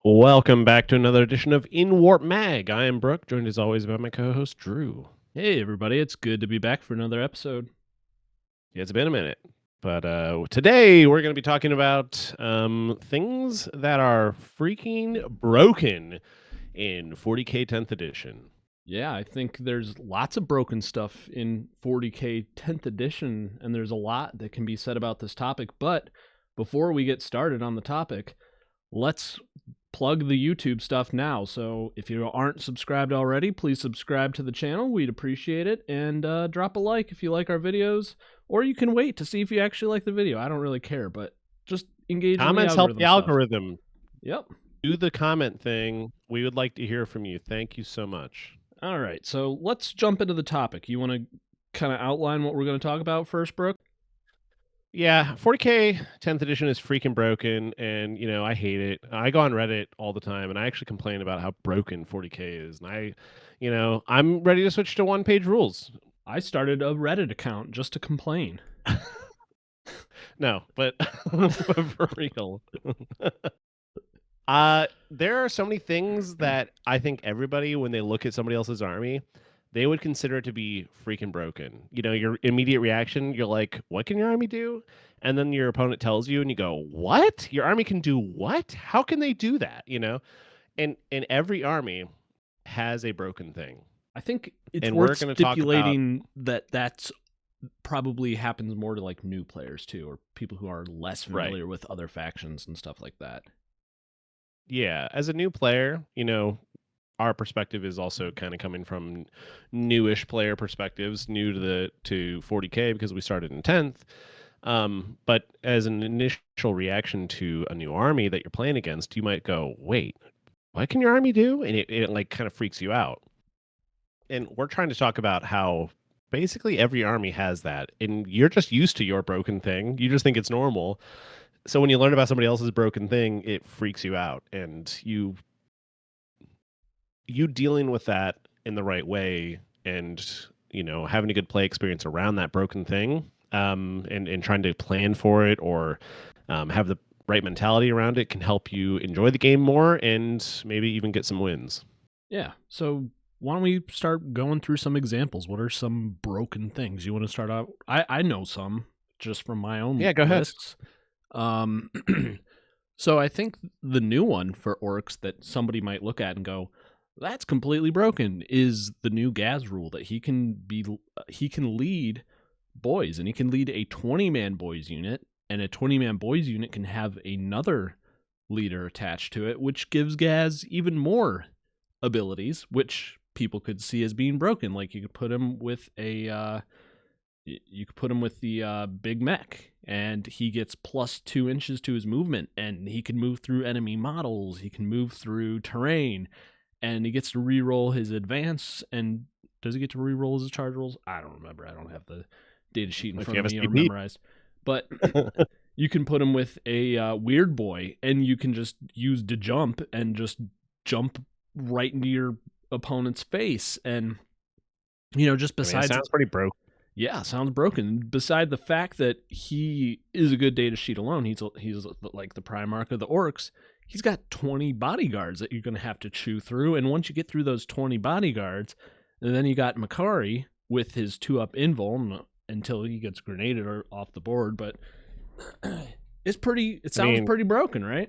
Welcome back to another edition of Inwarp Mag. I am Brooke, joined as always by my co-host Drew. Hey everybody, it's good to be back for another episode. Yeah, it's been a minute, but today we're going to be talking about things that are freaking broken in 40k 10th edition. Yeah, I think there's lots of broken stuff in 40k 10th edition, and there's a lot that can be said about this topic. But before we get started on the topic, let's plug the YouTube stuff now. So if you aren't subscribed already, please subscribe to the channel. We'd appreciate it. And drop a like if you like our videos, or you can wait to see if you actually like the video. I don't really care, but just engage Comments in the help the algorithm. Yep. Do the comment thing. We would like to hear from you. Thank you so much. All right, so let's jump into the topic. You want to kind of outline what we're going to talk about first, Brooke? Yeah, 40k 10th edition is freaking broken, and I hate it. I go on Reddit all the time, and I actually complain about how broken 40k is. And I'm ready to switch to one-page rules. I started a Reddit account just to complain. No, but for real. There are so many things that I think everybody, when they look at somebody else's army, they would consider it to be freaking broken. Your immediate reaction, you're like, what can your army do? And then your opponent tells you and you go, what? Your army can do what? How can they do that? And every army has a broken thing. I think it's worth stipulating that that's probably happens more to like new players too, or people who are less familiar with other factions and stuff like that. Yeah, as a new player, our perspective is also kind of coming from newish player perspectives, new to 40k because we started in 10th. But as an initial reaction to a new army that you're playing against, you might go, "Wait, what can your army do?" And it like kind of freaks you out. And we're trying to talk about how basically every army has that, and you're just used to your broken thing. You just think it's normal. So when you learn about somebody else's broken thing, it freaks you out, and you dealing with that in the right way, and having a good play experience around that broken thing, and trying to plan for it or have the right mentality around it can help you enjoy the game more and maybe even get some wins. Yeah. So why don't we start going through some examples? What are some broken things you want to start out? I know some just from my own lists. So I think the new one for orcs that somebody might look at and go, that's completely broken, is the new Ghaz rule that he can lead Boyz, and he can lead a 20-man Boyz unit, and a 20-man Boyz unit can have another leader attached to it, which gives Ghaz even more abilities, which people could see as being broken. Like you could put him with the big mech, and he gets plus 2 inches to his movement, and he can move through enemy models, he can move through terrain, and he gets to reroll his advance. And does he get to reroll his charge rolls? I don't remember. I don't have the data sheet in front of me or memorized. But you can put him with a weird boy, and you can just use the jump and just jump right into your opponent's face. And just besides, it sounds pretty broke. Yeah, sounds broken. Beside the fact that he is a good data sheet alone, he's like the Primarch of the orcs. He's got 20 bodyguards that you're going to have to chew through, and once you get through those 20 bodyguards, and then you got Makari with his 2-up invuln until he gets grenaded or off the board. But it sounds pretty broken, right?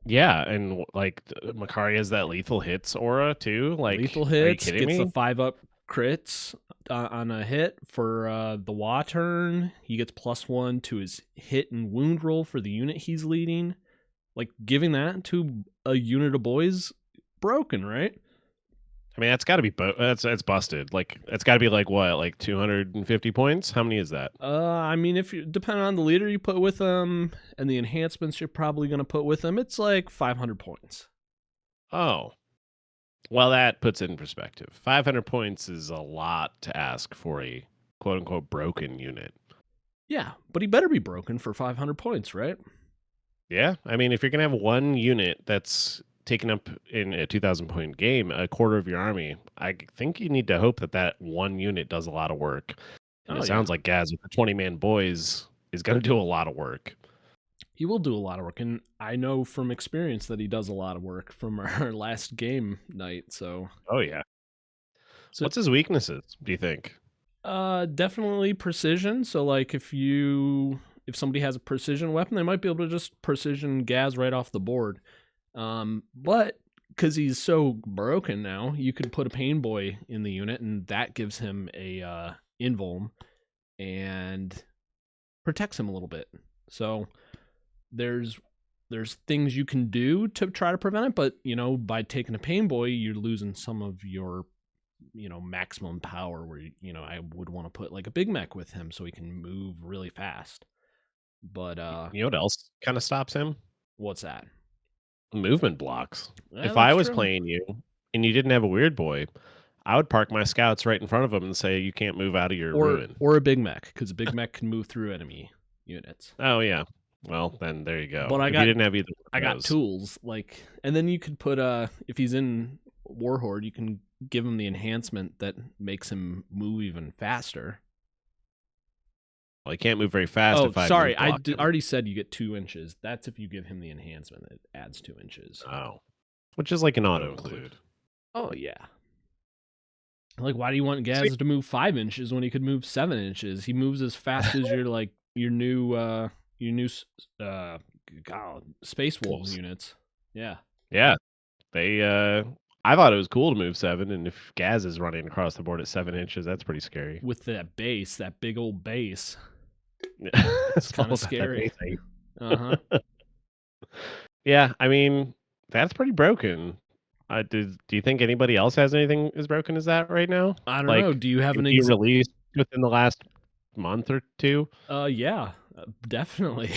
Yeah, and like Makari has that lethal hits aura too. Like lethal hits, gets the 5-up crits on a hit for the Wa turn. He gets +1 to his hit and wound roll for the unit he's leading. Like, giving that to a unit of Boyz, broken, right? I mean, that's got to be that's busted. Like, it's got to be like what, like 250 points? How many is that? I mean, if you depending on the leader you put with them and the enhancements you're probably going to put with them, it's like 500 points. Oh, well, that puts it in perspective. 500 points is a lot to ask for a quote unquote broken unit. Yeah, but he better be broken for 500 points, right? Yeah, I mean, if you're gonna have one unit that's taken up in a 2,000 point game, a quarter of your army, I think you need to hope that one unit does a lot of work. And it sounds like Ghaz with the 20-man Boyz is going to do a lot of work. He will do a lot of work, and I know from experience that he does a lot of work from our last game night. So, Oh yeah. so What's his weaknesses, do you think? definitely precision. So, like if somebody has a precision weapon, they might be able to just precision Ghaz right off the board. But because he's so broken now, you could put a pain boy in the unit, and that gives him a invuln and protects him a little bit. So there's things you can do to try to prevent it, but by taking a pain boy, you're losing some of your maximum power. Where I would want to put like a big mech with him so he can move really fast. But You know what else kind of stops him? what's that? Movement blocks. Yeah, If I that's was true. playing you and you didn't have a weird boy, I would park my scouts right in front of him and say you can't move out of your ruin. Or a big mech, because a big mech can move through enemy units. Oh yeah. Well, then there you go. But If you didn't have either I of got those. tools, like, and then you could put if he's in Warhorde, you can give him the enhancement that makes him move even faster. Well, he can't move very fast. Oh, if I sorry, I block him. already said you get 2 inches. That's if you give him the enhancement that adds 2 inches. Oh, which is like an auto include. Oh yeah. Like, why do you want Ghaz to move 5 inches when he could move 7 inches? He moves as fast as your new Space Wolves units. Yeah. Yeah. They I thought it was cool to move 7, and if Ghaz is running across the board at 7 inches, that's pretty scary. With that base, that big old base. It's kind of scary. Uh-huh. Yeah, I mean, that's pretty broken. Do you think anybody else has anything as broken as that right now? I don't know. Do you have an released within the last month or two? Yeah, definitely.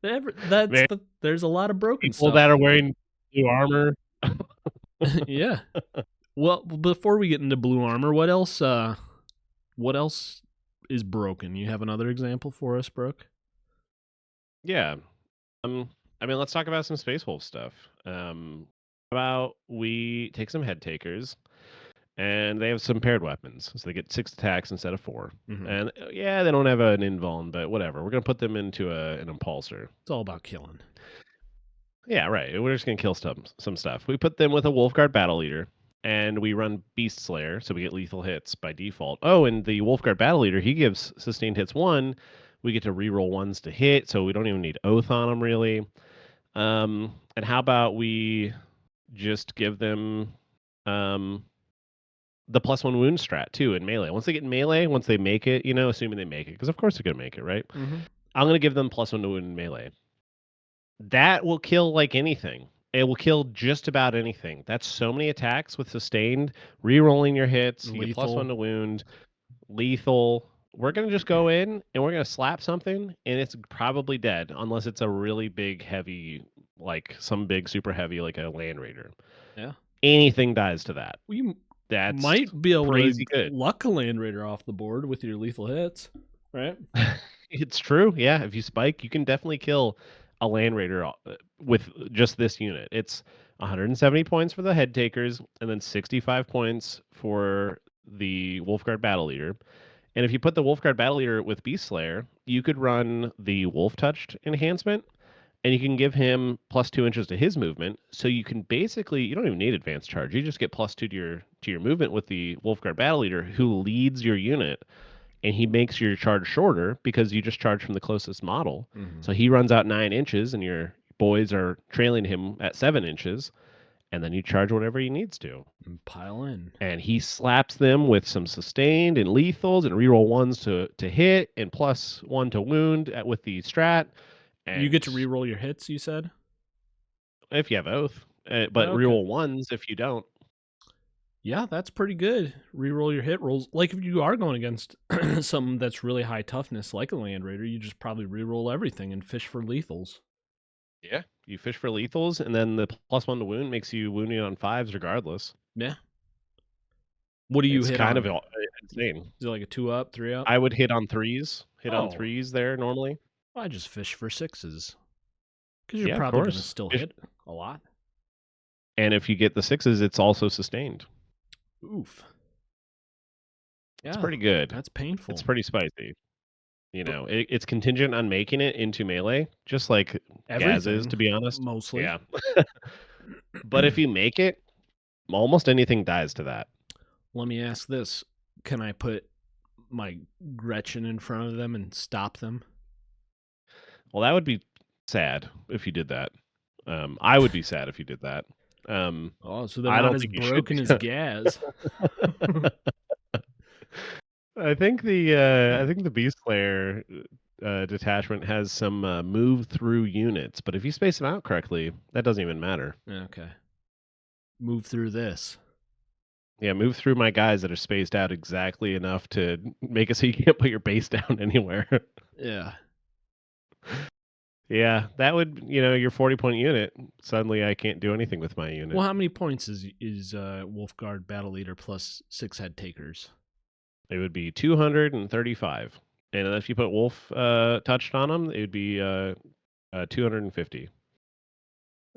There's a lot of broken People stuff. that are wearing blue armor. Yeah. Well, before we get into blue armor, what else is broken? You have another example for us, Brooke? Yeah. I mean, let's talk about some Space Wolf stuff. About we take some Headtakers, and they have some paired weapons, so they get 6 attacks instead of 4. Mhm. And yeah, they don't have an invuln, but whatever. We're gonna put them into an impulsor. It's all about killing. Yeah, right. We're just gonna kill some stuff. We put them with a Wolfguard Battle Leader, and we run Beast Slayer, so we get lethal hits by default. Oh, and the Wolfguard Battle Leader, he gives sustained hits 1. We get to reroll 1s to hit, so we don't even need Oath on them really. And how about we just give them the +1 wound strat too in melee. Once they get in melee, once they make it, assuming they make it, because of course they're gonna make it, right? Mm-hmm. I'm gonna give them +1 to wound in melee. That will kill like anything. It will kill just about anything. That's so many attacks with sustained, re-rolling your hits, you get +1 to wound, lethal. We're gonna just go in and we're gonna slap something, and it's probably dead unless it's a really big, heavy, like some big, super heavy, like a Land Raider. Yeah. Anything dies to that. Well, you That's might be able crazy to good. luck a Land Raider off the board with your lethal hits, right? It's true. Yeah, if you spike, you can definitely kill a Land Raider with just this unit. It's 170 points for the Headtakers, and then 65 points for the Wolfguard Battle Leader. And if you put the Wolfguard Battle Leader with Beast Slayer, you could run the Wolf Touched enhancement, and you can give him +2 inches to his movement. So you can basically, you don't even need advanced charge. You just get +2 to your movement with the Wolfguard Battle Leader, who leads your unit, and he makes your charge shorter because you just charge from the closest model. Mm-hmm. So he runs out 9 inches, and your boys are trailing him at 7 inches. And then you charge whatever he needs to. And pile in. And he slaps them with some sustained and lethals and reroll 1s to hit and +1 to wound with the strat. And you get to reroll your hits, you said? If you have Oath. But reroll 1s if you don't. Yeah, that's pretty good. Reroll your hit rolls. Like if you are going against something that's really high toughness, like a Land Raider, you just probably reroll everything and fish for lethals. Yeah, you fish for lethals, and then the +1 to wound makes you wounded on 5s regardless. Yeah. What do you it's hit kind on? of insane. Is it like a 2-up, 3-up? I would hit on 3s. On 3s there normally. I just fish for 6s. Because you're probably going to still hit a lot. And if you get the 6s, it's also sustained. Oof. Yeah, it's pretty good. That's painful. It's pretty spicy. It's contingent on making it into melee, just like Ghaz is, Everything, to be honest. mostly. Yeah. But if you make it, almost anything dies to that. Let me ask this. Can I put my Gretchen in front of them and stop them? Well, that would be sad if you did that. I would be sad if you did that. Oh, so they're I not don't as think you should broken be. as Ghaz. I think the Beast Slayer detachment has some move through units, but if you space them out correctly, that doesn't even matter. Okay. Move through this. Yeah, move through my guys that are spaced out exactly enough to make it so you can't put your base down anywhere. Yeah. Yeah, that would, your 40-point unit. Suddenly I can't do anything with my unit. Well, how many points is Wolfguard Battle Leader plus 6 Headtakers? It would be 235. And if you put Wolf touched on them, it would be 250.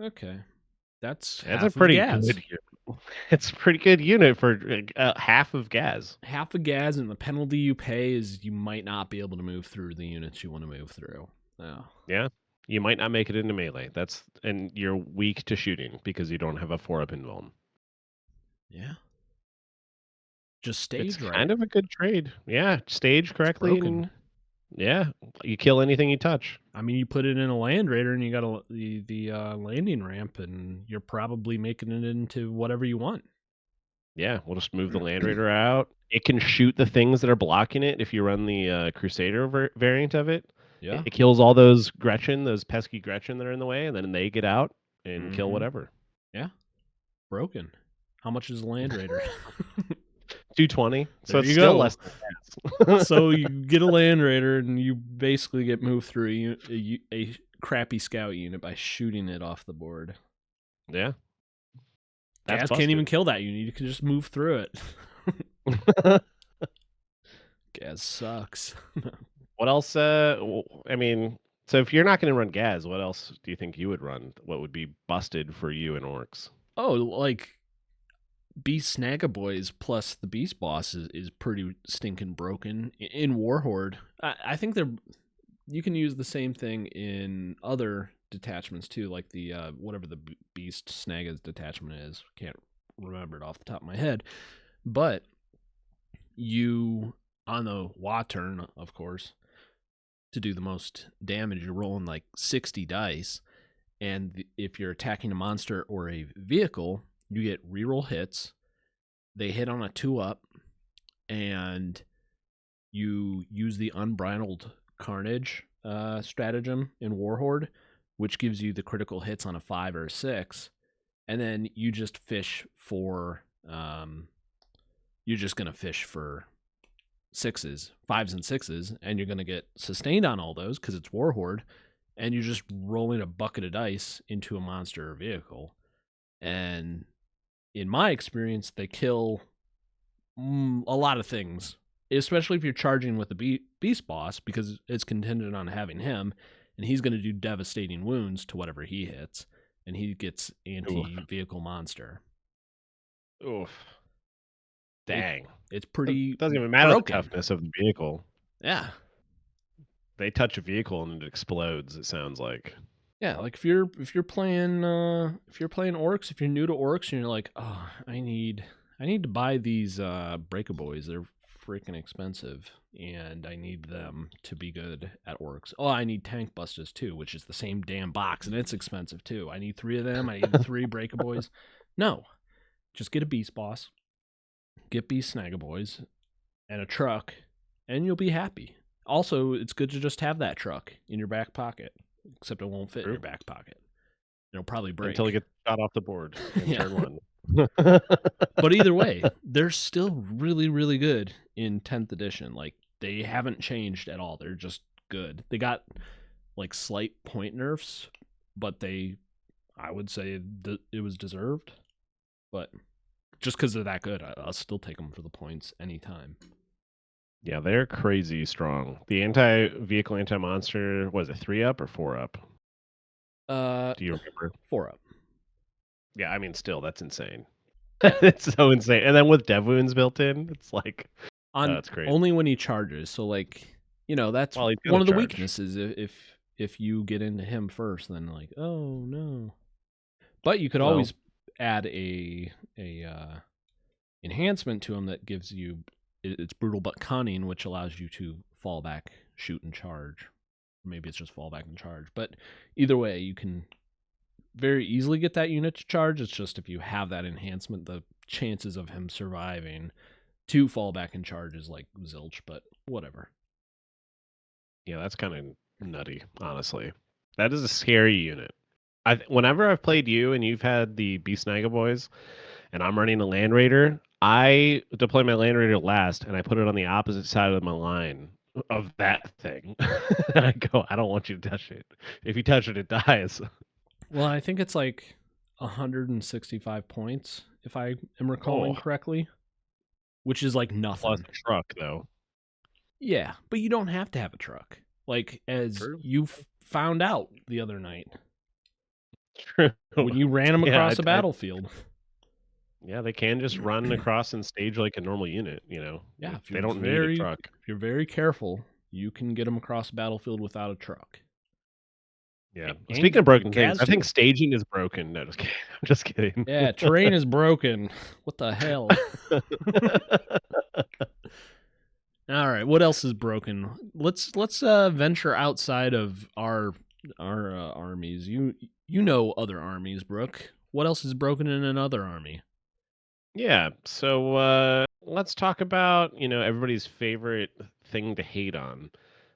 Okay. That's a pretty good unit. It's a pretty good unit for half of Ghaz. Half of Ghaz, and the penalty you pay is you might not be able to move through the units you want to move through. Oh. Yeah. You might not make it into melee. And you're weak to shooting because you don't have a 4-up invuln. Yeah. Just stage it's right. Kind of a good trade. Yeah, stage correctly. And, yeah, you kill anything you touch. I mean, you put it in a land raider and you got the landing ramp, and you're probably making it into whatever you want. Yeah, we'll just move the land raider out. It can shoot the things that are blocking it if you run the Crusader variant of it. Yeah. It kills all those pesky Gretchen that are in the way, and then they get out and kill whatever. Yeah. Broken. How much is a land raider? 220. So it's still less than So you get a land raider and you basically get moved through a crappy scout unit by shooting it off the board. Yeah. Ghaz can't even kill that unit. You can just move through it. Ghaz sucks. What else? So if you're not going to run Ghaz, what else do you think you would run? What would be busted for you in Orcs? Oh, like Beast Snagga Boys plus the Beastboss is pretty stinking broken. In Warhorde, I think you can use the same thing in other detachments too, like the whatever the Beast Snagga's detachment is. Can't remember it off the top of my head. But you, on the Wa turn, of course, to do the most damage, you're rolling like 60 dice. And if you're attacking a monster or a vehicle, you get reroll hits. They hit on a 2-up, and you use the Unbridled Carnage stratagem in Warhorde, which gives you the critical hits on a 5 or a 6. And then you just fish for... you're just going to fish for 6s, 5s and 6s, and you're going to get sustained on all those because it's Warhorde, and you're just rolling a bucket of dice into a monster or vehicle. And in my experience, they kill a lot of things, especially if you're charging with the Beastboss, because it's contingent on having him, and he's going to do devastating wounds to whatever he hits, and he gets anti-vehicle monster. Oof. Dang. It's pretty... It doesn't even matter the toughness of the vehicle. Yeah. They touch a vehicle and it explodes, it sounds like. Yeah, like if you're playing Orcs, if you're new to Orcs and you're like, oh, I need to buy these Breaker Boys, they're freaking expensive, and I need them to be good at Orcs. Oh, I need Tank Busters too, which is the same damn box, and it's expensive too. I need 3 of them. I need 3 Breaker Boys. No, just get a Beastboss, get Beast Snagga Boys, and a truck, and you'll be happy. Also, it's good to just have that truck in your back pocket, except it won't fit in your back pocket. It'll probably break. Until it gets shot off the board in turn 1. But either way, they're still really, really good in 10th edition. Like, they haven't changed at all. They're just good. They got, like, slight point nerfs, but I would say it was deserved. But just because they're that good, I'll still take them for the points anytime. Yeah, they're crazy strong. The anti-vehicle, anti-monster, was it 3-up or 4-up? Do you remember? 4-up. Yeah, I mean, still, that's insane. It's so insane. And then with dev wounds built in, it's like, it's crazy. Only when he charges. So, like, that's Well, he's one gonna of the charge. weaknesses. If you get into him first, then like, oh no. But you could Well, always add a enhancement to him that gives you it's brutal but cunning, which allows you to fall back, shoot, and charge. Maybe it's just fall back and charge. But either way, you can very easily get that unit to charge. It's just if you have that enhancement, the chances of him surviving to fall back and charge is like zilch, but whatever. yeah, that's kind of nutty, honestly. That is a scary unit. Whenever I've played you and you've had the Snagga boys, and I'm running a Land Raider, I deploy my Land Raider last, and I put it on the opposite side of my line of that thing. And I go, I don't want you to touch it. If you touch it, it dies. Well, I think it's like 165 points, if I am recalling correctly, which is like nothing. Plus truck, though. Yeah, but you don't have to have a truck. Like, as you found out the other night. True. When you ran them across a battlefield. Yeah, they can just run across and stage like a normal unit, Yeah, if they don't need a truck. If you're very careful, you can get them across a battlefield without a truck. Yeah. Speaking of broken things, I think staging is broken. No, just kidding. I'm just kidding. Yeah, terrain is broken. What the hell? All right, what else is broken? Let's venture outside of our armies. You know other armies, Brooke. What else is broken in another army? Yeah, so let's talk about, everybody's favorite thing to hate on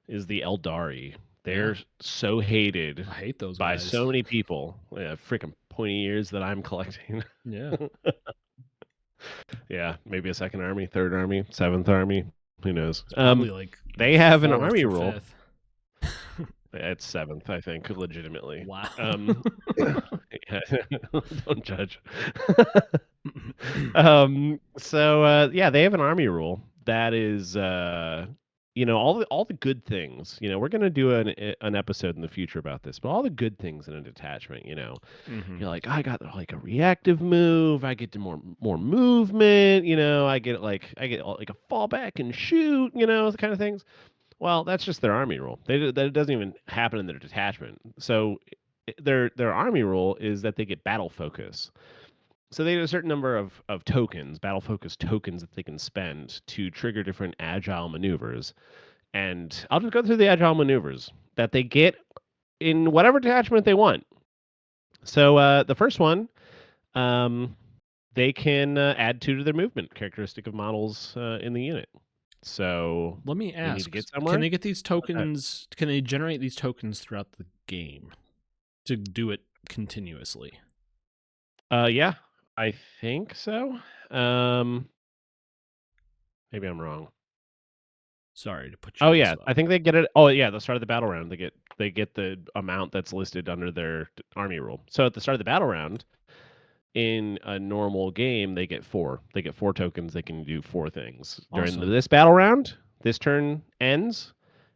is the Aeldari. They're so hated. I hate those by guys. So many people. Yeah, freaking pointy ears that I'm collecting. Yeah. Yeah, maybe a second army, third army, seventh army. Who knows? Probably like they have an army rule. It's seventh, I think, legitimately. Wow. Don't judge. Yeah, they have an army rule that is, all the good things. We're gonna do an episode in the future about this, but all the good things in a detachment. You're like, I got like a reactive move. I get to more movement. I get like a fallback and shoot. The kind of things. Well, that's just their army rule. That doesn't even happen in their detachment. So their army rule is that they get battle focus. So they have a certain number of tokens, battle focus tokens that they can spend to trigger different agile maneuvers. And I'll just go through the agile maneuvers that they get in whatever detachment they want. So the first one, they can add 2 to their movement characteristic of models in the unit. So let me ask, can they get these tokens? Can they generate these tokens throughout the game to do it continuously? Yeah, I think so. Maybe I'm wrong. Sorry to put you. Oh yeah, I think they get it. Oh yeah, the start of the battle round, they get the amount that's listed under their army rule. So at the start of the battle round, in a normal game, they get 4. They get 4 tokens. They can do 4 things. During this battle round, this turn ends,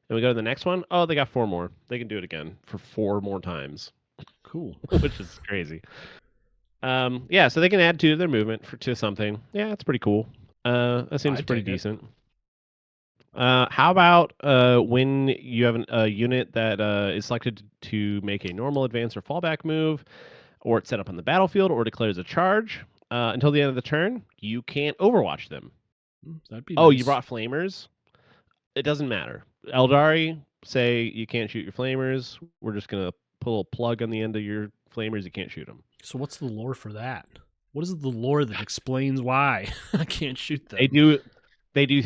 and we go to the next one. Oh, they got 4 more. They can do it again for 4 more times. Cool. Which is crazy. Yeah, so they can add 2 to their movement to something. Yeah, that's pretty cool. That seems pretty decent. How about when you have a unit that is selected to make a normal advance or fallback move, or it's set up on the battlefield, or declares a charge until the end of the turn, you can't overwatch them. That'd be nice. You brought flamers? It doesn't matter. Aeldari, say you can't shoot your flamers. We're just going to put a little plug on the end of your flamers. You can't shoot them. So what's the lore for that? What is the lore that explains why I can't shoot them? They do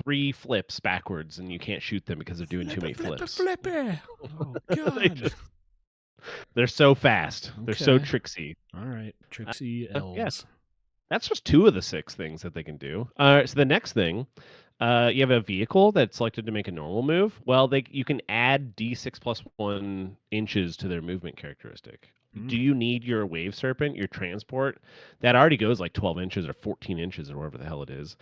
3 flips backwards, and you can't shoot them because they're doing too many flips. Flippy. Oh, God. They're so fast. Okay. They're so tricksy. All right. Tricksy elves. Yes. That's just 2 of the 6 things that they can do. So the next thing, you have a vehicle that's selected to make a normal move. Well, you can add D6 plus 1 inches to their movement characteristic. Do you need your wave serpent, your transport? That already goes like 12 inches or 14 inches or whatever the hell it is.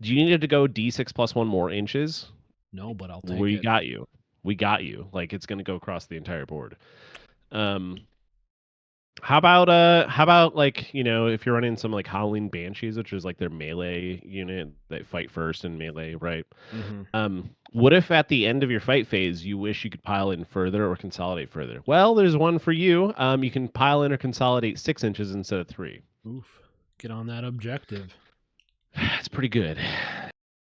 Do you need it to go D6 plus 1 more inches? No, but I'll take it. We got you. Like, it's going to go across the entire board. How about like, if you're running some like Howling Banshees, which is like their melee unit that fight first in melee, right? Mm-hmm. What if at the end of your fight phase you wish you could pile in further or consolidate further? Well, there's one for you. You can pile in or consolidate 6 inches instead of 3. Oof. Get on that objective. That's pretty good.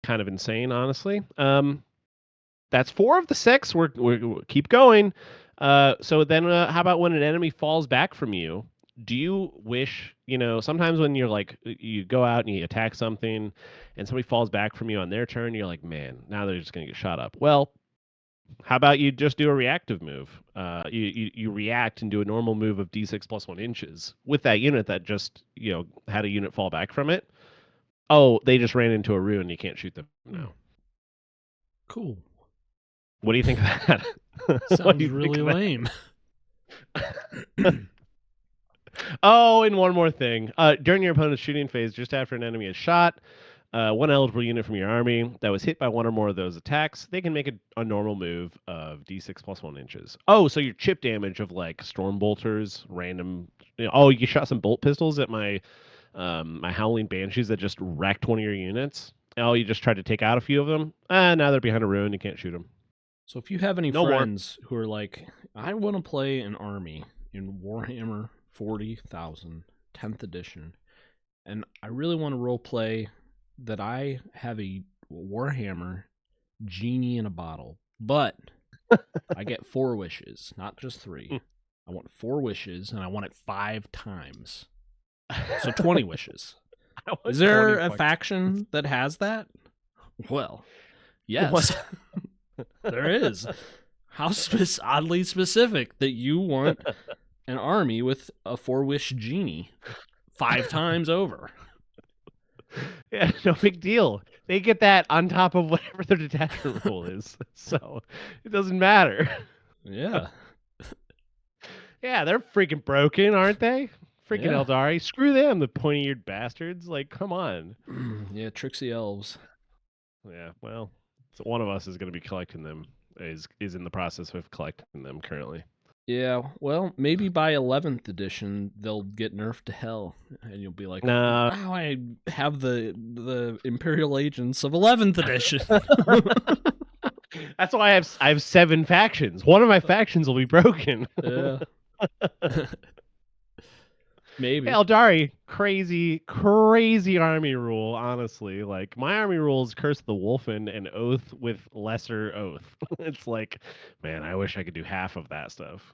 Kind of insane, honestly. That's 4 of the 6. We'll keep going. So then, how about when an enemy falls back from you? Do you wish, sometimes when you're like, you go out and you attack something and somebody falls back from you on their turn, you're like, man, now they're just going to get shot up. Well, how about you just do a reactive move? You react and do a normal move of d6 plus 1 inches with that unit that just, had a unit fall back from it. Oh, they just ran into a ruin. You can't shoot them now. Cool. What do you think of that? Sounds really lame. Oh, and one more thing. During your opponent's shooting phase, just after an enemy is shot, one eligible unit from your army that was hit by one or more of those attacks, they can make a normal move of d6 plus 1 inches. Oh, so your chip damage of like storm bolters, random. Oh, you shot some bolt pistols at my Howling Banshees that just wrecked one of your units. Oh, you just tried to take out a few of them. Now they're behind a ruin. You can't shoot them. So if you have any friends who are like, I want to play an army in Warhammer 40,000, 10th edition, and I really want to role play that I have a Warhammer genie in a bottle, but I get 4 wishes, not just 3. I want 4 wishes, and I want it 5 times. So 20 wishes. Is there a faction that has that? Well, yes. There is. How oddly specific that you want an army with a 4-wish genie 5 times over. Yeah, no big deal. They get that on top of whatever their detachment rule is, so it doesn't matter. Yeah. Yeah, they're freaking broken, aren't they? Freaking Yeah. Aeldari. Screw them, the pointy-eared bastards. Like, come on. Yeah, tricksy elves. Yeah, well, so one of us is going to be collecting them, is in the process of collecting them currently. Yeah, well, maybe by 11th edition they'll get nerfed to hell, and you'll be like, Nah. "Wow, I have the Imperial Agents of 11th edition." That's why I have 7 factions. One of my factions will be broken. Yeah. Maybe. Aeldari, crazy army rule, honestly. Like, my army rule is Curse of the Wolfen and Oath with lesser Oath. It's like, man, I wish I could do half of that stuff.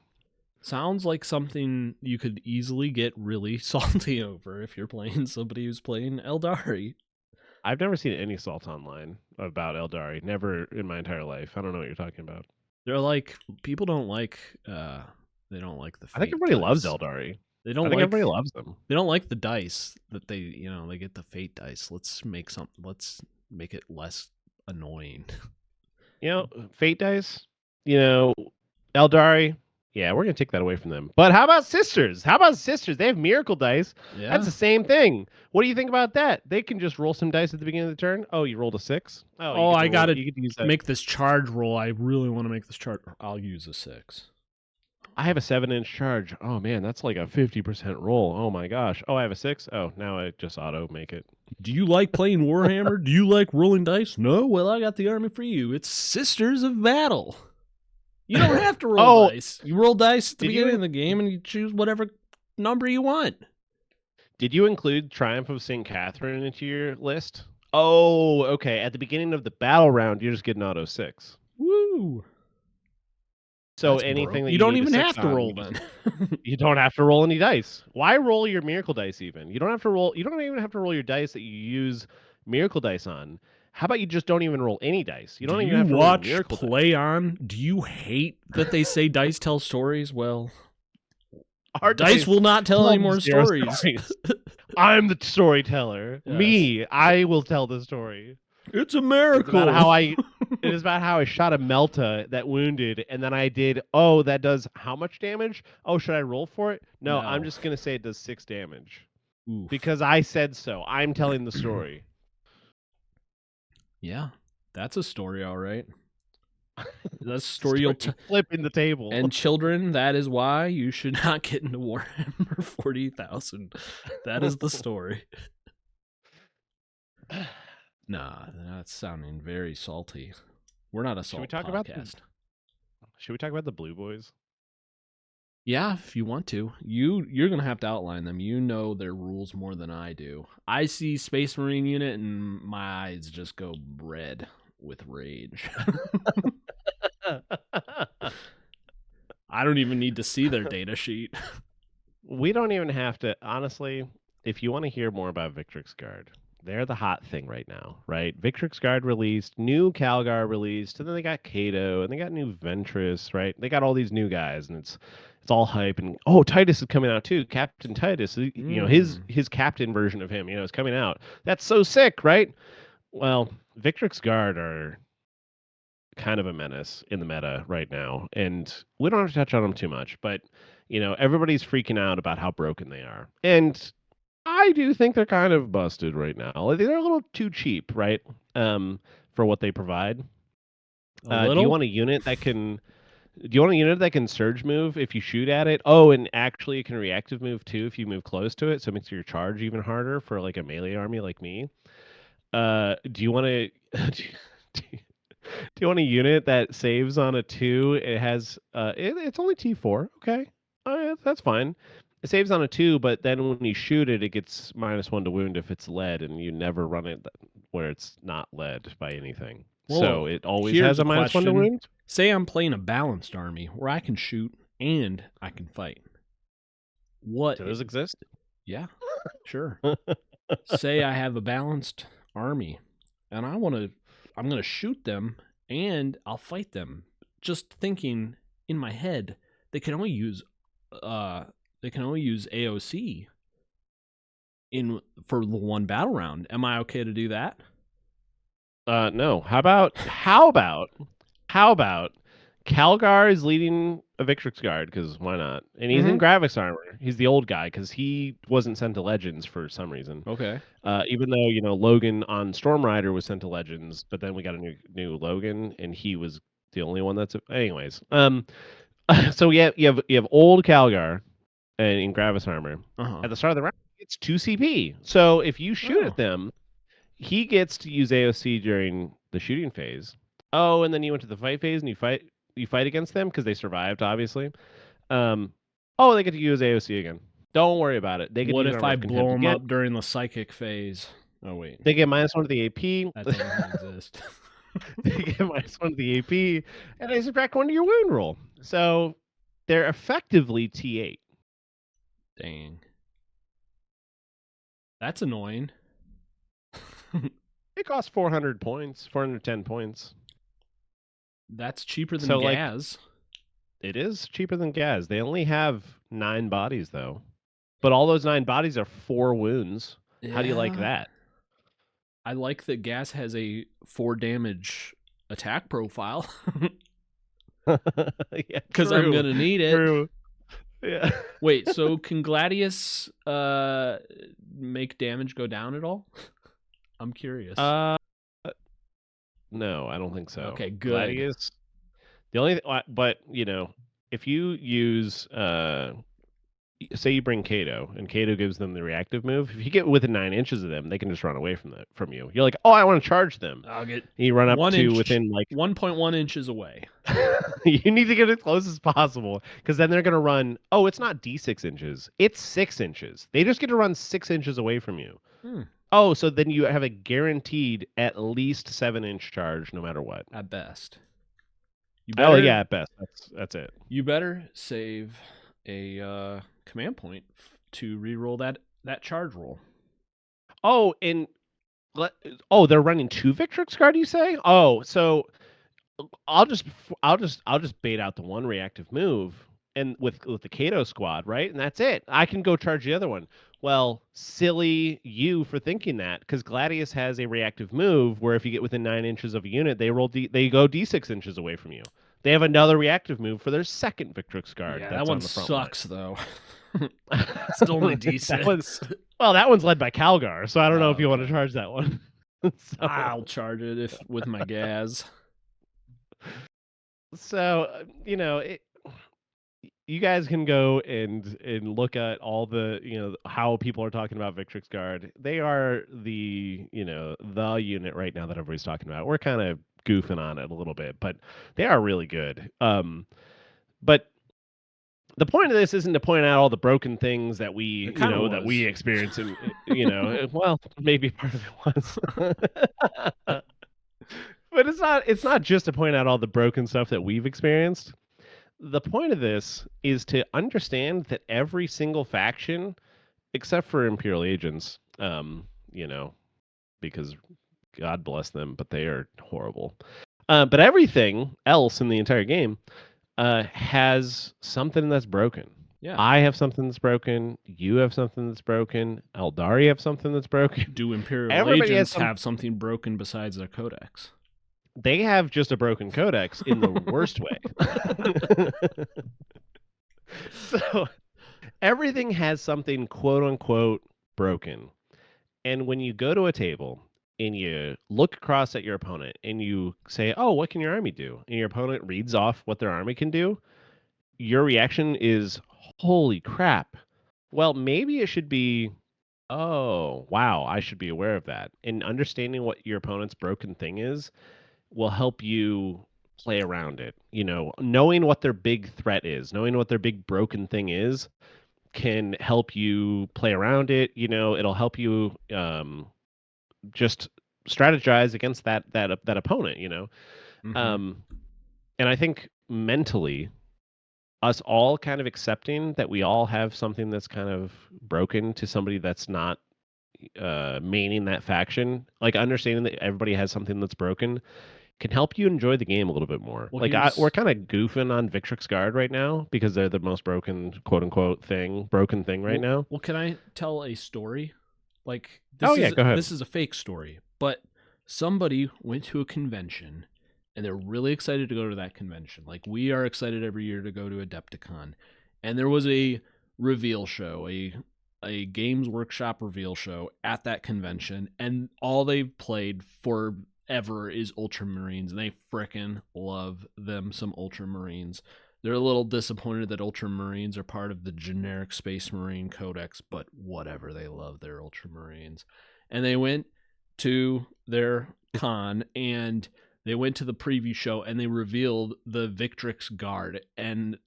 Sounds like something you could easily get really salty over if you're playing somebody who's playing Aeldari. I've never seen any salt online about Aeldari. Never in my entire life. I don't know what you're talking about. They're like, people don't like they don't like the fate I think everybody dice. loves Aeldari. They don't. I think everybody loves them. They don't like the dice that they get the fate dice. Let's make it less annoying. Fate dice. Aeldari. Yeah, we're gonna take that away from them. But how about sisters? They have miracle dice. Yeah. That's the same thing. What do you think about that? They can just roll some dice at the beginning of the turn. Oh, you rolled a 6. Oh, I gotta make this charge roll. I really want to make this charge. I'll use a 6. I have a 7-inch charge. Oh man, that's like a 50% roll. Oh my gosh. Oh, I have a 6. Oh, now I just auto make it. Do you like playing Warhammer? Do you like rolling dice? No? Well, I got the army for you. It's Sisters of Battle. You don't have to roll dice. You roll dice at the beginning of the game and you choose whatever number you want. Did you include Triumph of St. Catherine into your list? Oh, okay. At the beginning of the battle round, you just get an auto 6. Woo! So anything that you don't even have to roll then. You don't have to roll any dice. Why roll your miracle dice even? You don't have to roll. You don't even have to roll your dice that you use miracle dice on. How about you just don't even roll any dice? You don't even have to roll miracle dice. Play on? Do you hate that they say dice tell stories? Well, our dice will not tell any more stories. I'm the storyteller. Yes. Me, I will tell the story. It's a miracle. It is about how I shot a Melta that wounded, and then I did, that does how much damage? Oh, should I roll for it? No. I'm just going to say it does 6 damage. Oof. Because I said so. I'm telling the story. Yeah, that's a story, all right. That's a story you'll flipping the table. And children, that is why you should not get into Warhammer 40,000. That is the story. Nah, that's sounding very salty. We're not a salt podcast. Should we talk about the Blue Boys? Yeah, if you want to. You're going to have to outline them. You know their rules more than I do. I see Space Marine unit and my eyes just go red with rage. I don't even need to see their data sheet. We don't even have to. Honestly, if you want to hear more about Victrix Guard, they're the hot thing right now, right? Victrix Guard released, new Calgar released, and then they got Kato, and they got new Ventress, right? They got all these new guys, and it's all hype. And Titus is coming out too. Captain Titus, you know, his captain version of him, you know, is coming out. That's so sick, right? Well, Victrix Guard are kind of a menace in the meta right now, and we don't have to touch on them too much, but you know, everybody's freaking out about how broken they are, and I do think they're kind of busted right now. They're a little too cheap, right? For what they provide. Do you want a unit that can? Do you want a unit that can surge move if you shoot at it? Oh, and actually it can reactive move too if you move close to it, so it makes your charge even harder for like a melee army like me. Do you want to? Do you want a unit that saves on a 2? It has it's only T4, okay? That's fine. It saves on a 2, but then when you shoot it, it gets -1 to wound if it's lead, and you never run it where it's not led by anything. Well, so it always has a -1 to wound. Say I'm playing a balanced army where I can shoot and I can fight. What? Do those exist? Yeah, sure. Say I have a balanced army, and I'm going to shoot them and I'll fight them. Just thinking in my head, they can only use AOC for the one battle round. Am I okay to do that? No. How about Calgar is leading a Victrix Guard, because why not? And he's in Gravis armor. He's the old guy because he wasn't sent to Legends for some reason. Okay. Even though, you know, Logan on Storm Rider was sent to Legends, but then we got a new Logan, and he was the only one that's. Anyways, so you have old Calgar, and in Gravis armor. At the start of the round, it's 2 CP. So if you shoot at them, he gets to use AOC during the shooting phase. Oh, and then you went to the fight phase and you fight against them because they survived, obviously. They get to use AOC again. Don't worry about it. They get. What if I blow them up during the psychic phase? Oh wait, they get -1 to the AP. That doesn't exist. They get -1 to the AP, and they subtract 1 to your wound roll. So they're effectively T8. Dang, that's annoying. It costs 400 points, 410 points. That's cheaper than Ghaz. It is cheaper than Ghaz. They only have 9 bodies, though. But all those 9 bodies are 4 wounds. Yeah. How do you like that? I like that Ghaz has a 4 damage attack profile. Yeah, because I'm going to need it. True. Yeah. Wait, so can Gladius make damage go down at all? I'm curious. No, I don't think so. Okay, good. Gladius, the only, but you know, if you use, say you bring Kato, and Kato gives them the reactive move. If you get within 9 inches of them, they can just run away from you. You're like, oh, I want to charge them. I'll get. And you run up to within like 1.1 inches away. You need to get as close as possible, because then they're gonna run. Oh, it's not D6 inches. It's 6 inches. They just get to run 6 inches away from you. Oh, so then you have a guaranteed at least 7-inch charge, no matter what. At best. At best. That's it. You better save a command point to reroll that charge roll. Oh, and they're running 2 Victrix Guard, you say? Oh, so I'll just bait out the 1 reactive move, and with the Kato squad, right? And that's it. I can go charge the other one. Well, silly you for thinking that, because Gladius has a reactive move where if you get within 9 inches of a unit, they go D6 inches away from you. They have another reactive move for their second Victrix Guard. Yeah, that one sucks though. It's only D6. That one's led by Calgar, so I don't know if you want to charge that one. I'll charge it with my Ghaz. So, you guys can go and look at all the, how people are talking about Victrix Guard. They are the unit right now that everybody's talking about. We're kind of goofing on it a little bit, but they are really good. But the point of this isn't to point out all the broken things that we, It kind of that was. we experience, and well, maybe part of it was. But it's not just to point out all the broken stuff that we've experienced. The point of this is to understand that every single faction, except for Imperial agents, because God bless them, but they are horrible. But everything else in the entire game has something that's broken. Yeah. I have something that's broken. You have something that's broken. Aeldari have something that's broken. Do Imperial Everybody has agents have something broken besides their codex? They have just a broken codex in the worst way. So everything has something quote unquote broken. And when you go to a table and you look across at your opponent and you say, "Oh, what can your army do?" and your opponent reads off what their army can do, your reaction is, "Holy crap." Well, maybe it should be, "Oh, wow, I should be aware of that." And understanding what your opponent's broken thing is will help you play around it. Knowing what their big threat is, knowing what their big broken thing is, can help you play around it. It'll help you just strategize against that opponent. Mhm. And I think mentally, us all kind of accepting that we all have something that's kind of broken to somebody that's not maining that faction, like understanding that everybody has something that's broken, can help you enjoy the game a little bit more. Well, Like we're kind of goofing on Victrix Guard right now because they're the most broken, quote unquote, broken thing right now. Well, can I tell a story? Like Oh yeah, go ahead. this is a fake story, but somebody went to a convention and they're really excited to go to that convention. Like we are excited every year to go to Adepticon. And there was a reveal show, a Games Workshop reveal show at that convention, and all they've played forever is Ultramarines, and they frickin' love them some Ultramarines. They're a little disappointed that Ultramarines are part of the generic Space Marine Codex, but whatever, they love their Ultramarines. And they went to their con and they went to the preview show and they revealed the Victrix Guard and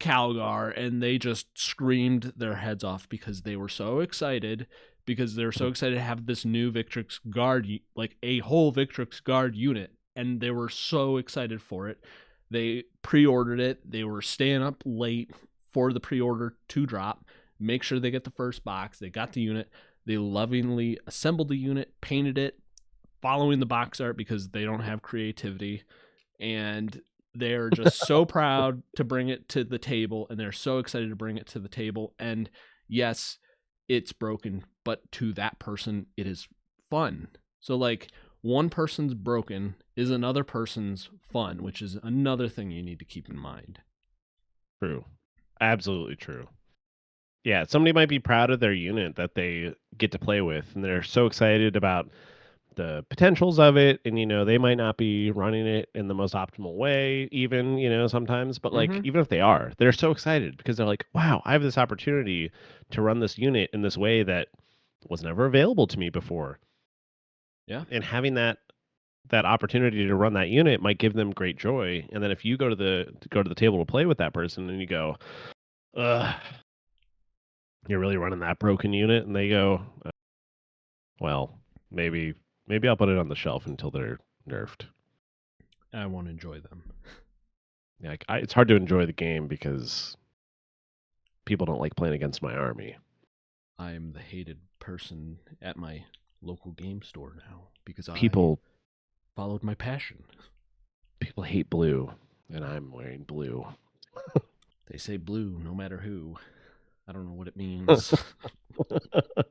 Calgar, and they just screamed their heads off because they were so excited, because they're so excited to have this new Victrix Guard, like a whole Victrix Guard unit, and they were so excited for it. They pre-ordered it. They were staying up late for the pre-order to drop, make sure they get the first box. They got the unit. They lovingly assembled the unit, painted it, following the box art because they don't have creativity, and they're just so proud to bring it to the table, and they're so excited to bring it to the table. And yes, it's broken, but to that person, it is fun. So like one person's broken is another person's fun, which is another thing you need to keep in mind. True. Absolutely true. Yeah, somebody might be proud of their unit that they get to play with, and they're so excited about the potentials of it, and they might not be running it in the most optimal way even, sometimes, but like even if they are, they're so excited because they're like, wow, I have this opportunity to run this unit in this way that was never available to me before. Yeah. And having that opportunity to run that unit might give them great joy. And then if you go to the table to play with that person and you go, you're really running that broken unit, and they go, well, maybe I'll put it on the shelf until they're nerfed. I won't enjoy them. Like it's hard to enjoy the game because people don't like playing against my army. I am the hated person at my local game store now because People I followed my passion. People hate blue, and I'm wearing blue. They say blue no matter who. I don't know what it means. But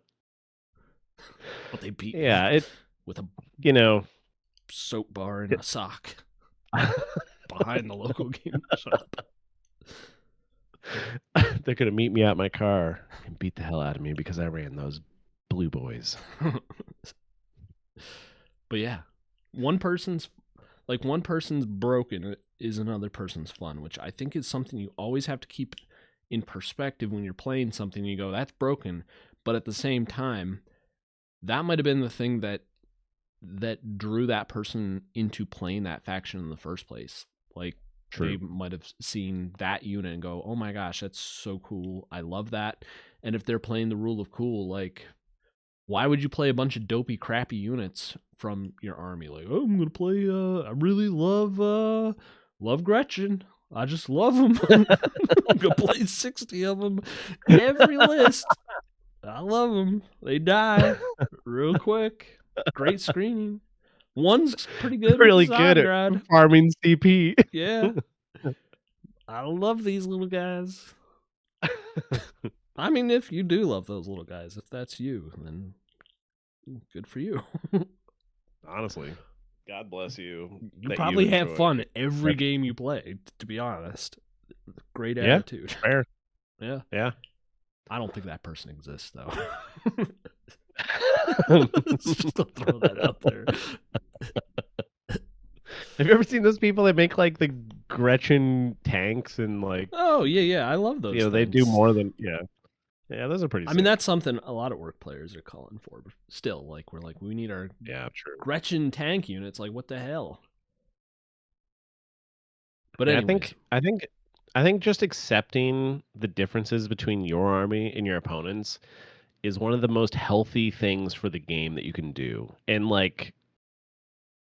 they beat me with a soap bar and a sock behind the local game shop. They're gonna meet me at my car and beat the hell out of me because I ran those blue boys. But yeah, one person's broken is another person's fun, which I think is something you always have to keep in perspective when you're playing something. You go, that's broken, but at the same time, that might have been the thing that drew that person into playing that faction in the first place. Like, they might have seen that unit and go, oh my gosh, that's so cool, I love that. And if they're playing the rule of cool, like, why would you play a bunch of dopey, crappy units from your army? Like, oh, I'm gonna play. I really love Gretchen. I just love them. I'm gonna play 60 of them every list. I love them. They die real quick. Great screening. One's pretty good. Really good at farming CP. Yeah. I love these little guys. I mean, if you do love those little guys, if that's you, then good for you. Honestly, God bless you. You probably have fun every game you play, to be honest. Great attitude. Fair. Yeah. Yeah. I don't think that person exists, though. Just to throw that out there. Have you ever seen those people that make like the Gretchen tanks and like? Oh yeah, I love those. You know, they do more than yeah. Those are pretty. I mean, that's something a lot of work players are calling for. But still, like, we're like, we need our true Gretchen tank units. Like, what the hell? But anyways. I think just accepting the differences between your army and your opponents is one of the most healthy things for the game that you can do. And like,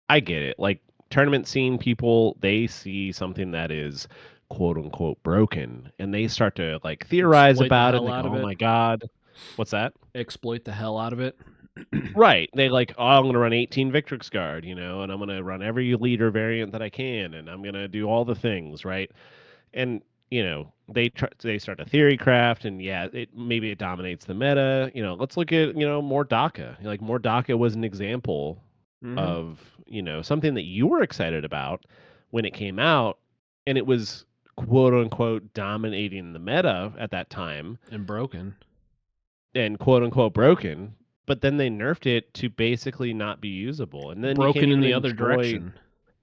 I get it. Like, tournament scene people, they see something that is quote unquote broken and they start to like theorize about it and they go, oh my God. What's that? Exploit the hell out of it. Right. They like, oh, I'm going to run 18 Victrix Guard, you know, and I'm going to run every leader variant that I can, and I'm going to do all the things, right? And, you know, they start a theory craft, and maybe it dominates the meta. You know, let's look at, you know, Mordaka. Like, Mordaka was an example of, you know, something that you were excited about when it came out, and it was quote unquote dominating the meta at that time. And broken. And quote unquote broken. But then they nerfed it to basically not be usable, and then broken in the other direction.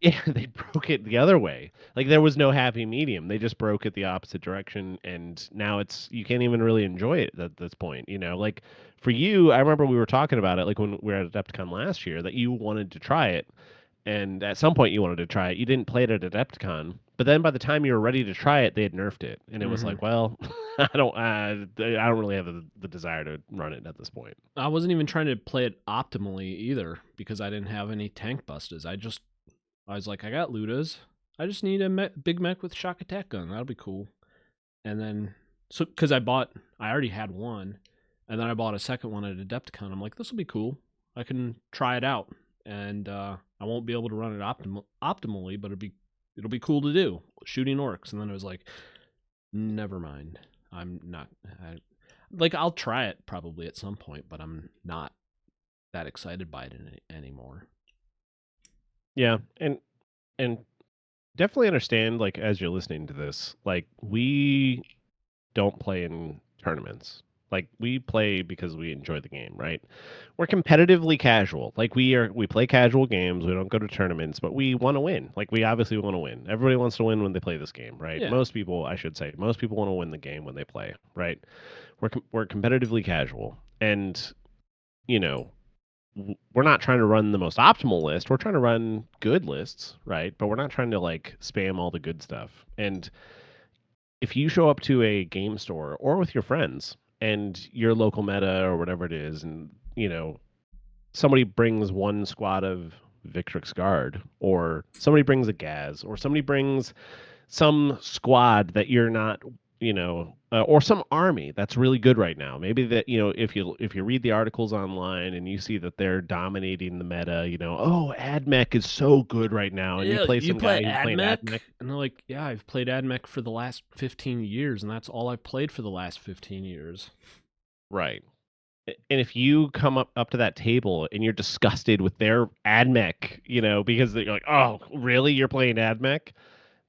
Yeah, they broke it the other way. Like, there was no happy medium. They just broke it the opposite direction, and now you can't even really enjoy it at this point. You know, like for you, I remember we were talking about it, like when we were at Adepticon last year, that you wanted to try it, and at some point you wanted to try it. You didn't play it at Adepticon, but then by the time you were ready to try it, they had nerfed it, and it was like, well, I don't really have the desire to run it at this point. I wasn't even trying to play it optimally either, because I didn't have any tank busters. I was like, I got Ludas. I just need a big mech with shock attack gun. That'll be cool. And then, because I already had one, and then I bought a second one at Adepticon. I'm like, this will be cool. I can try it out, and I won't be able to run it optimally, but it'll be cool to do, shooting orcs. And then I was like, never mind. I'm not. I'll try it probably at some point, but I'm not that excited by it anymore. Yeah, and definitely understand, like, as you're listening to this, like, we don't play in tournaments. Like, we play because we enjoy the game, right? We're competitively casual. Like, we play casual games. We don't go to tournaments, but we want to win. Like, we obviously want to win. Everybody wants to win when they play this game, right? Yeah. Most people, I should say, want to win the game when they play, right? We're competitively casual, and you know, we're not trying to run the most optimal list. We're trying to run good lists, right? But we're not trying to like spam all the good stuff. And if you show up to a game store or with your friends and your local meta or whatever it is, and you know, somebody brings one squad of Victrix Guard, or somebody brings a Ghaz, or somebody brings some squad that you're not, you know, or some army that's really good right now. Maybe that, you know, if you read the articles online and you see that they're dominating the meta, you know, oh, AdMech is so good right now, and you play some guy who's playing AdMech, and they're like, yeah, I've played AdMech for the last 15 years, and that's all I've played for the last 15 years. Right. And if you come up to that table and you're disgusted with their AdMech, you know, because they're like, oh, really, you're playing AdMech?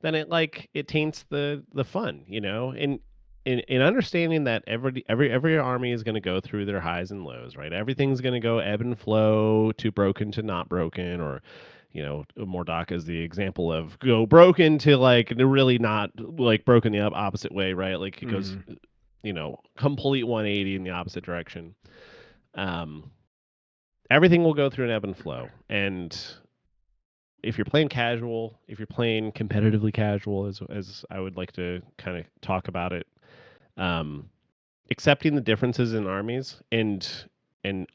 Then it taints the fun, you know, and in understanding that every army is going to go through their highs and lows, right? Everything's going to go ebb and flow, to broken to not broken, or Mordok is the example of go broken to like really not like broken the opposite way, right? Like it goes, complete 180 in the opposite direction. Everything will go through an ebb and flow. And if you're playing casual, if you're playing competitively casual, as I would like to kind of talk about it, accepting the differences in armies and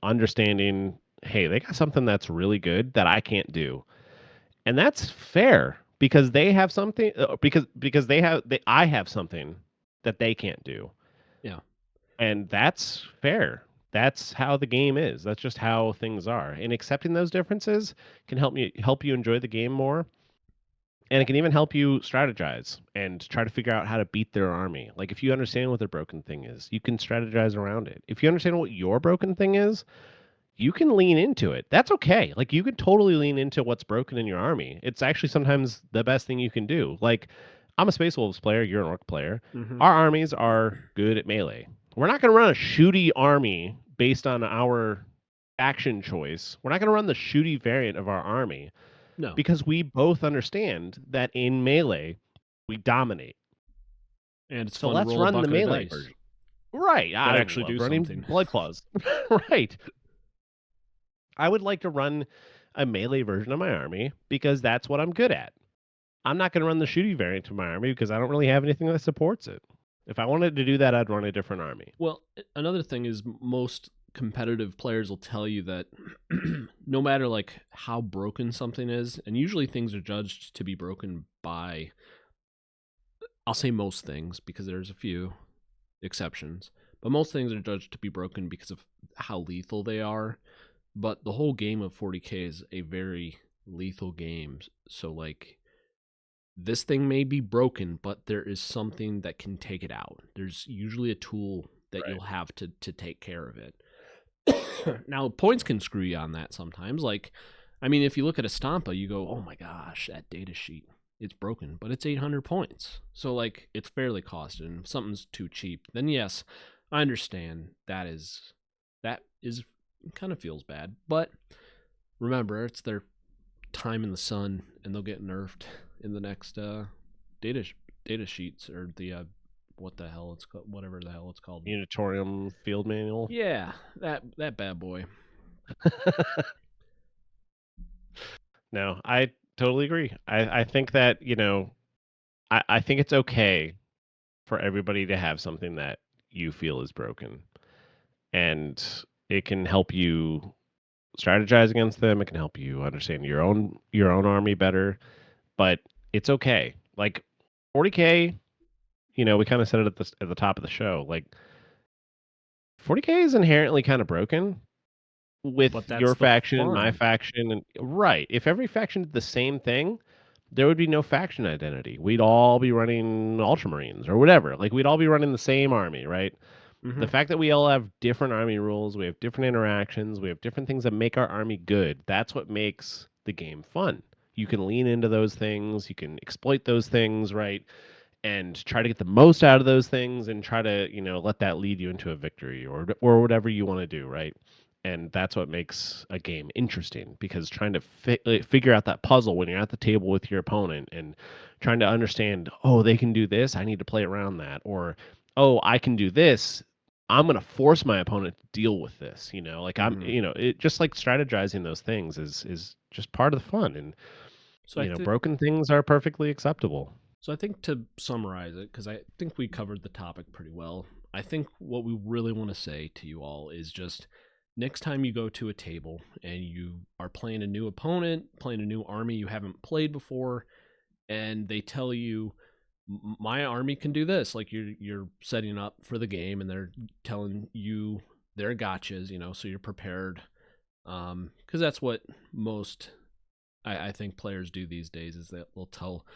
understanding, hey, they got something that's really good that I can't do, and that's fair because they have something because I have something that they can't do. Yeah. And that's fair. That's how the game is. That's just how things are. And accepting those differences can help you enjoy the game more. And it can even help you strategize and try to figure out how to beat their army. Like if you understand what their broken thing is, you can strategize around it. If you understand what your broken thing is, you can lean into it. That's okay. Like you could totally lean into what's broken in your army. It's actually sometimes the best thing you can do. Like I'm a Space Wolves player, you're an Orc player. Mm-hmm. Our armies are good at melee. We're not going to run a shooty army based on our action choice. We're not going to run the shooty variant of our army. No. Because we both understand that in melee, we dominate. And it's so fun let's to roll run a the bucket of melee dice. version. Right. That I actually love do running something. Blood Claws. Right. I would like to run a melee version of my army because that's what I'm good at. I'm not going to run the shooty variant of my army because I don't really have anything that supports it. If I wanted to do that, I'd run a different army. Well, another thing is most competitive players will tell you that no matter like how broken something is, and usually things are judged to be broken by, I'll say most things because there's a few exceptions, but most things are judged to be broken because of how lethal they are. But the whole game of 40K is a very lethal game. So like this thing may be broken, but there is something that can take it out. There's usually a tool that Right. you'll have to take care of it. Now, points can screw you on that sometimes. Like, I mean, if you look at a Stampa, you go, oh my gosh, that data sheet, it's broken, but it's 800 points. So, like, it's fairly costed. And if something's too cheap, then yes, I understand that is kind of feels bad. But remember, it's their time in the sun, and they'll get nerfed in the next data sheets or the what the hell it's called, whatever the hell it's called. Unitorium Field Manual. Yeah, that bad boy. No, I totally agree. I think that, I think it's okay for everybody to have something that you feel is broken. And it can help you strategize against them. It can help you understand your own army better. But it's okay. Like 40K, we kind of said it at the top of the show. Like 40K is inherently kind of broken with But that's your the faction and my fun. faction, and right. If every faction did the same thing, there would be no faction identity. We'd all be running Ultramarines or whatever. Like we'd all be running the same army, right? Mm-hmm. The fact that we all have different army rules, we have different interactions, we have different things that make our army good. That's what makes the game fun. You can lean into those things, you can exploit those things, right? And try to get the most out of those things and try to, let that lead you into a victory or whatever you want to do, right? And that's what makes a game interesting, because trying to figure out that puzzle when you're at the table with your opponent and trying to understand, oh, they can do this, I need to play around that, or oh, I can do this, I'm going to force my opponent to deal with this, like I'm, it just like strategizing those things is just part of the fun. And, So broken things are perfectly acceptable. So I think to summarize it, because I think we covered the topic pretty well, I think what we really want to say to you all is just next time you go to a table and you are playing a new opponent, playing a new army you haven't played before, and they tell you, my army can do this, like you're setting up for the game and they're telling you their gotchas, so you're prepared. Because that's what most, I think, players do these days, is that they'll tell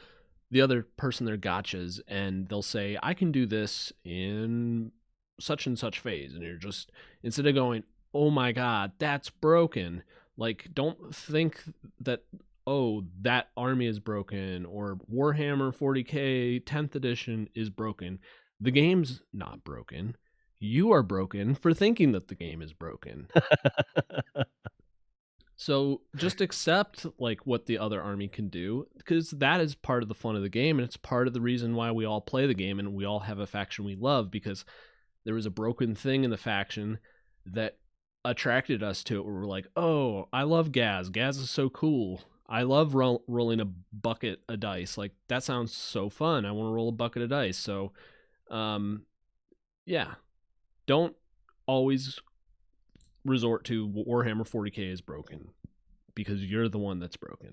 the other person their gotchas and they'll say, I can do this in such and such phase. And you're just, instead of going, oh my God, that's broken, like, don't think that, oh, that army is broken or Warhammer 40K 10th edition is broken. The game's not broken. You are broken for thinking that the game is broken. So just accept like what the other army can do, because that is part of the fun of the game, and it's part of the reason why we all play the game and we all have a faction we love, because there was a broken thing in the faction that attracted us to it. Where we're like, oh, I love Ghaz. Ghaz is so cool. I love rolling a bucket of dice. Like that sounds so fun. I want to roll a bucket of dice. So, yeah, don't always resort to Warhammer 40k is broken, because you're the one that's broken.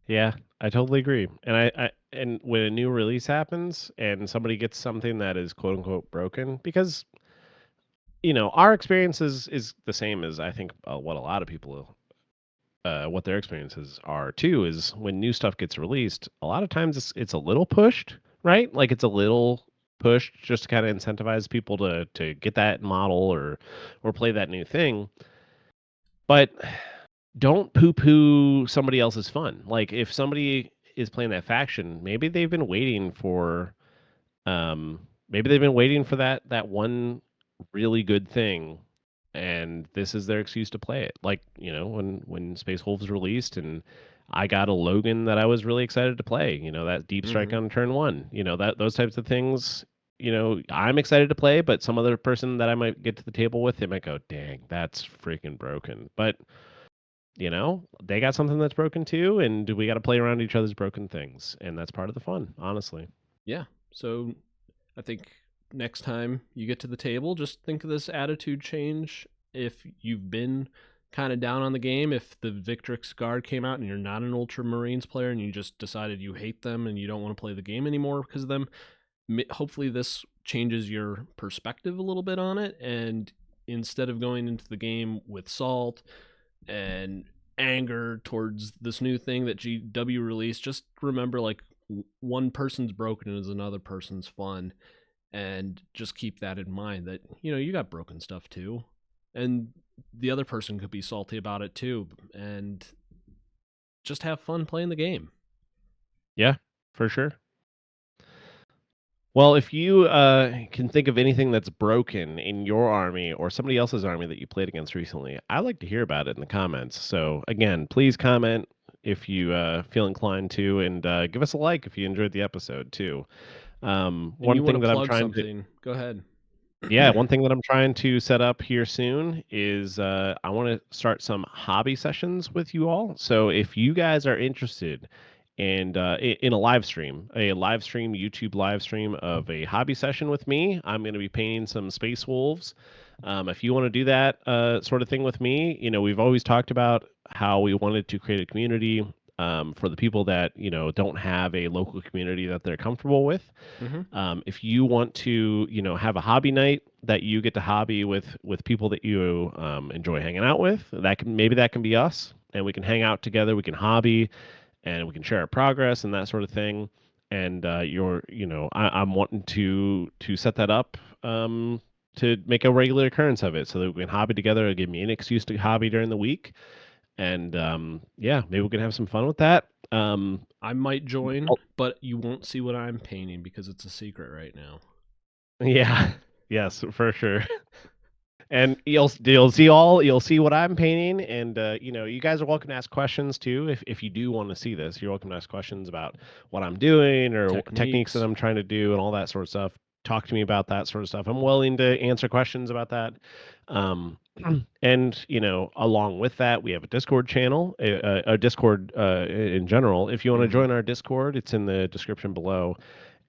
Yeah, I totally agree. And and when a new release happens and somebody gets something that is quote unquote broken, because our experience is the same as I think what a lot of people what their experiences are too, is when new stuff gets released, a lot of times it's a little pushed, right? Like it's a little pushed just to kind of incentivize people to get that model or play that new thing. But don't poo-poo somebody else's fun. Like if somebody is playing that faction, maybe they've been waiting for that one really good thing, and this is their excuse to play it. Like, when Space Wolves released and I got a Logan that I was really excited to play, that deep strike on turn 1, those types of things, I'm excited to play, but some other person that I might get to the table with, they might go, "Dang, that's freaking broken." But they got something that's broken too, and we got to play around each other's broken things, and that's part of the fun, honestly. Yeah. So I think next time you get to the table, just think of this attitude change. If you've been kind of down on the game, if the Victrix Guard came out and you're not an Ultramarines player and you just decided you hate them and you don't want to play the game anymore because of them, hopefully this changes your perspective a little bit on it. And instead of going into the game with salt and anger towards this new thing that GW released, just remember like one person's broken is another person's fun, and just keep that in mind, that you got broken stuff too, and the other person could be salty about it too, and just have fun playing the game. Yeah, for sure. Well, if you can think of anything that's broken in your army or somebody else's army that you played against recently, I'd like to hear about it in the comments. So again, please comment if you feel inclined to, and give us a like if you enjoyed the episode too. One thing that I'm trying to Go ahead. Yeah, one thing that I'm trying to set up here soon is I want to start some hobby sessions with you all. So if you guys are interested in in a live stream YouTube live stream of a hobby session with me, I'm going to be painting some Space Wolves. If you want to do that sort of thing with me, we've always talked about how we wanted to create a community for the people that don't have a local community that they're comfortable with. If you want to have a hobby night that you get to hobby with people that you enjoy hanging out with, that can be us, and we can hang out together, we can hobby, and we can share our progress and that sort of thing. And I'm wanting to set that up to make a regular occurrence of it, so that we can hobby together. It'll give me an excuse to hobby during the week. And yeah, maybe we can have some fun with that. I might join, but you won't see what I'm painting because it's a secret right now. Yeah, yes, for sure. And you'll see what I'm painting, and you guys are welcome to ask questions too. If you do want to see this, you're welcome to ask questions about what I'm doing or techniques that I'm trying to do and all that sort of stuff. Talk to me about that sort of stuff. I'm willing to answer questions about that. And along with that, we have a Discord channel, a Discord in general. If you want to join our Discord, it's in the description below.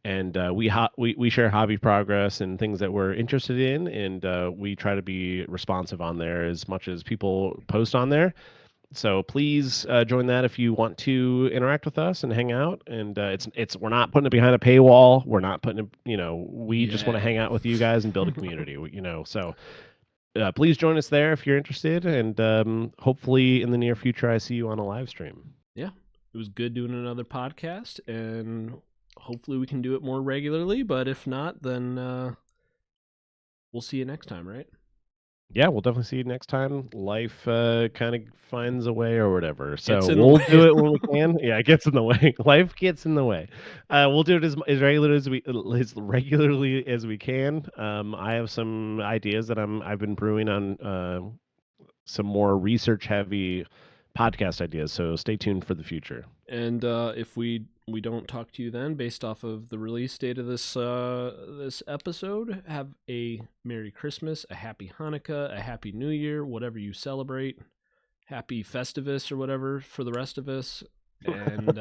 And we share hobby progress and things that we're interested in, and we try to be responsive on there as much as people post on there. So please join that if you want to interact with us and hang out. And we're not putting it behind a paywall. We're not putting it, we just want to hang out with you guys and build a community. So please join us there if you're interested, and hopefully in the near future I see you on a live stream. Yeah, it was good doing another podcast, and hopefully we can do it more regularly, but if not, then we'll see you next time, right? Yeah, we'll definitely see you next time. Life kind of finds a way or whatever. So we'll do it when we can. Yeah, it gets in the way. Life gets in the way. We'll do it as regularly as we can. I have some ideas that I've been brewing on some more research heavy podcast ideas. So stay tuned for the future. And if we don't talk to you then, based off of the release date of this episode, have a Merry Christmas, a Happy Hanukkah, a Happy New Year, whatever you celebrate. Happy Festivus or whatever for the rest of us. And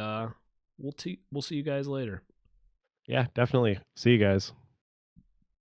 we'll see you guys later. Yeah, definitely. See you guys.